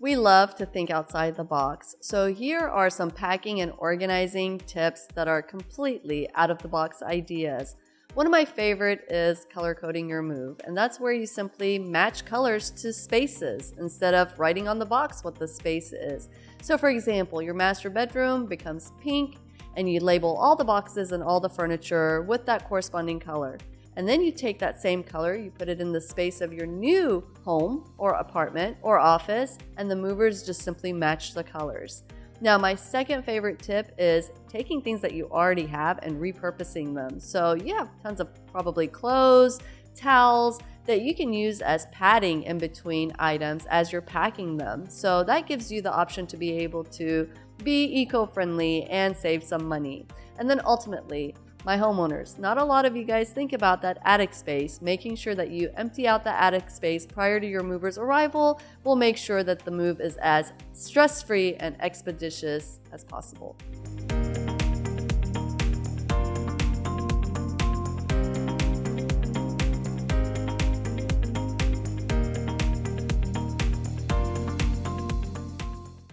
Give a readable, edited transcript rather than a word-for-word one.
We love to think outside the box, so here are some packing and organizing tips that are completely out of the box ideas. One of my favorite is color coding your move, and that's where you simply match colors to spaces instead of writing on the box what the space is. So for example, your master bedroom becomes pink, and you label all the boxes and all the furniture with that corresponding color. And then you take that same color, you put it in the space of your new home or apartment or office, and the movers just simply match the colors. Now, my second favorite tip is taking things that you already have and repurposing them. So you have tons of probably clothes, towels that you can use as padding in between items as you're packing them. So that gives you the option to be able to be eco-friendly and save some money. And then ultimately, my homeowners, not a lot of you guys think about that attic space. Making sure that you empty out the attic space prior to your mover's arrival will make sure that the move is as stress-free and expeditious as possible.